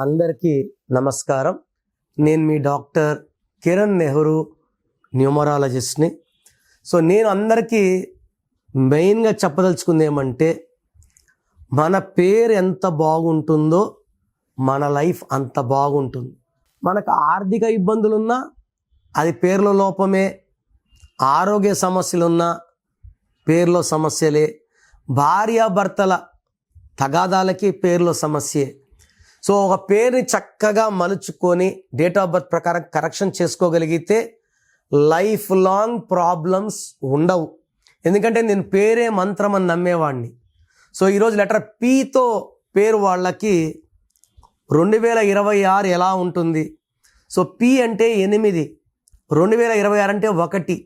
అందరికీ నమస్కారం. నేను మీ డాక్టర్ కిరణ్ నెహ్రూ, న్యూమరాలజిస్ట్ని. సో నేను అందరికీ మెయిన్గా చెప్పదలుచుకుంది ఏమంటే, మన పేరు ఎంత బాగుంటుందో మన లైఫ్ అంత బాగుంటుంది. మనకు ఆర్థిక ఇబ్బందులున్నా అది పేర్ల లోపమే, ఆరోగ్య సమస్యలున్నా పేర్లో సమస్యలే, భార్యాభర్తల తగాదాలకి పేర్లో సమస్యే. సో ఒక పేరుని చక్కగా మలుచుకొని డేట్ ఆఫ్ బర్త్ ప్రకారం కరెక్షన్ చేసుకోగలిగితే లైఫ్ లాంగ్ ప్రాబ్లమ్స్ ఉండవు. ఎందుకంటే నేను పేరే మంత్రం అని నమ్మేవాడిని. సో ఈరోజు లెటర్ పీతో పేరు వాళ్ళకి 2026 ఎలా ఉంటుంది? సో పి అంటే 8, 2026 అంటే 1,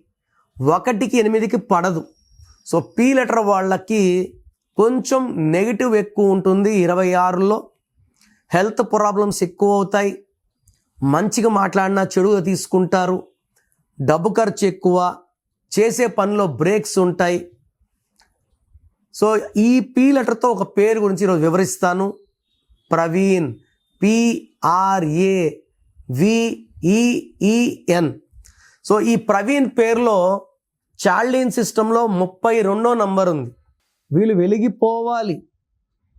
1కి 8కి పడదు. సో పి లెటర్ వాళ్ళకి కొంచెం నెగిటివ్ ఎక్కువ ఉంటుంది. 26లో హెల్త్ ప్రాబ్లమ్స్ ఎక్కువ అవుతాయి. మంచిగా మాట్లాడినా చెడుగా తీసుకుంటారు. డబ్బు ఖర్చు ఎక్కువ, చేసే పనిలో బ్రేక్స్ ఉంటాయి. సో ఈ పి లెటర్తో ఒక పేరు గురించి ఈరోజు వివరిస్తాను. ప్రవీణ్, PRAVEEN. సో ఈ ప్రవీణ్ పేరులో చాల్డీన్ సిస్టంలో 32వ నంబర్ ఉంది. వీళ్ళు వెలిగిపోవాలి.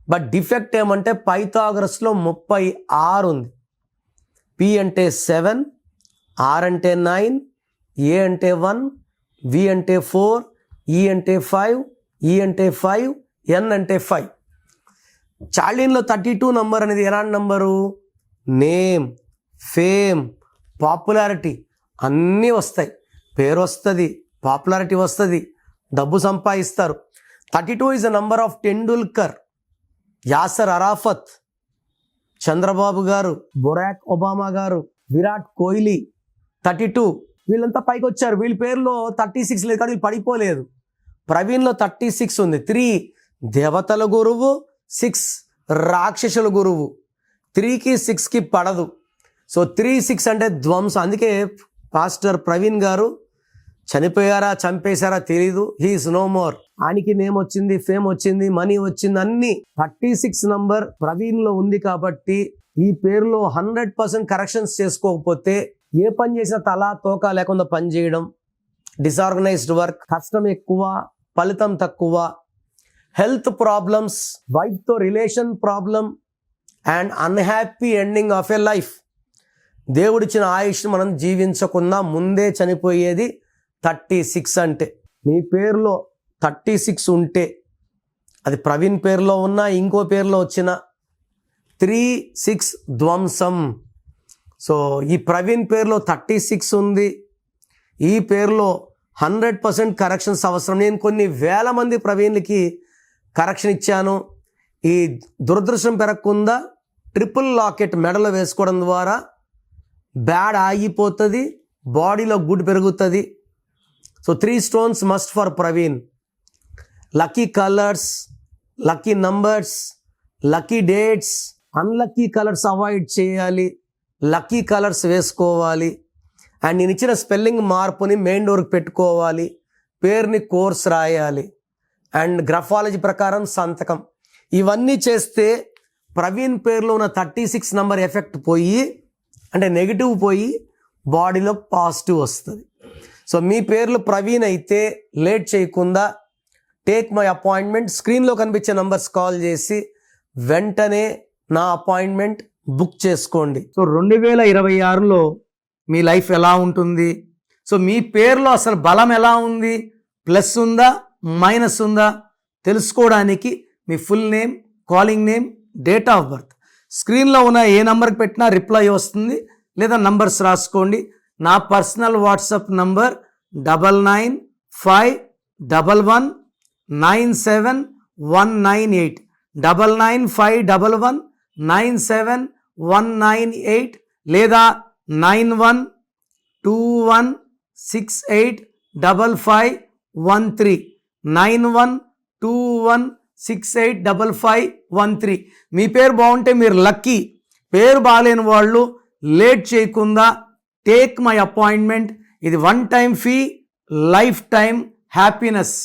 బట్ డిఫెక్ట్ ఏమంటే పైథాగరస్లో 36 ఉంది. పి అంటే 7, ఆర్ అంటే 9, ఏ అంటే 1, వి అంటే 4, ఈ అంటే 5, ఈ అంటే 5, ఎన్ అంటే 5. చార్లీన్లో 32 నంబర్ అనేది ఎలాంటి నంబరు? నేమ్, ఫేమ్, పాపులారిటీ అన్నీ వస్తాయి. పేరు వస్తుంది, పాపులారిటీ వస్తుంది, డబ్బు సంపాదిస్తారు. 32 is the number of Tendulkar, Acer Arafat, Chandrababu గారు, బొరాక్ ఒబామా గారు, విరాట్ కోహ్లీ. 32 వీళ్ళంతా పైకి వచ్చారు. వీళ్ళ పేరులో 36 లేదు కానీ వీళ్ళు పడిపోలేదు. ప్రవీణ్లో 36 ఉంది. 3 దేవతల గురువు, 6 రాక్షసుల గురువు. 3కి 6కి పడదు. సో 3, 6 అంటే ధ్వంసం. అందుకే పాస్టర్ ప్రవీణ్ గారు చనిపోయారా చంపేశారా తెలీదు, హీఈస్ నో మోర్. ఆయనకి నేమ్ వచ్చింది, ఫేమ్ వచ్చింది, మనీ వచ్చింది, అన్ని 36 నంబర్ ప్రవీణ్లో ఉంది. కాబట్టి ఈ పేరులో 100% కరెక్షన్స్ చేసుకోకపోతే ఏ పని చేసినా తలా తోక లేకుండా పని చేయడం, డిసార్గనైజ్డ్ వర్క్, కష్టం ఎక్కువ, ఫలితం తక్కువ, హెల్త్ ప్రాబ్లమ్స్, వైఫ్తో relation problem and unhappy ending of a life. దేవుడిచ్చిన ఆయుష్ని మనం జీవించకుండా ముందే చనిపోయేది 36 అంటే. మీ పేరులో 36 ఉంటే అది ప్రవీణ్ పేరులో ఉన్నా ఇంకో పేరులో వచ్చిన 3, 6 ధ్వంసం. సో ఈ ప్రవీణ్ పేరులో 36 ఉంది. ఈ పేరులో 100% కరెక్షన్స్ అవసరం. నేను కొన్ని వేల మంది ప్రవీణ్లకి కరెక్షన్ ఇచ్చాను. ఈ దురదృష్టం పెరగకుండా ట్రిపుల్ లాకెట్ మెడలో వేసుకోవడం ద్వారా బ్యాడ్ ఆగిపోతుంది, బాడీలో గుడ్ పెరుగుతుంది. So 3 stones must for Praveen. Lucky colours, lucky numbers, lucky dates. Unlucky colours avoid చేయాలి, లక్కీ కలర్స్ వేసుకోవాలి. అండ్ నేను ఇచ్చిన స్పెల్లింగ్ మార్పుని మెయిన్ డోర్కి పెట్టుకోవాలి. పేరుని కోర్స్ రాయాలి అండ్ గ్రఫాలజీ ప్రకారం సంతకం. ఇవన్నీ చేస్తే ప్రవీణ్ పేరులో ఉన్న 36 నంబర్ ఎఫెక్ట్ పోయి, అంటే నెగిటివ్ పోయి బాడీలో పాజిటివ్ వస్తుంది. సో మీ పేర్లు ప్రవీణ్ అయితే లేట్ చేయకుండా టేక్ మై అపాయింట్మెంట్. స్క్రీన్లో కనిపించే నంబర్స్ కాల్ చేసి వెంటనే నా అపాయింట్మెంట్ బుక్ చేసుకోండి. సో 2026లో మీ లైఫ్ ఎలా ఉంటుంది? సో మీ పేరులో అసలు బలం ఎలా ఉంది? ప్లస్ ఉందా, మైనస్ ఉందా తెలుసుకోవడానికి మీ full name, calling name, date of birth స్క్రీన్లో ఉన్న ఏ నంబర్కి పెట్టినా రిప్లై వస్తుంది. లేదా నంబర్స్ రాసుకోండి. నా పర్సనల్ వాట్సాప్ నంబర్ 9951197198, 9951197198, లేదా 9121685513, 9121685513. మీ పేరు బాగుంటే మీరు లక్కీ. పేరు బాగాలేని వాళ్ళు లేట్ చేయకుండా టేక్ మై అపాయింట్మెంట్. ఇది 1 time fee, life time happiness.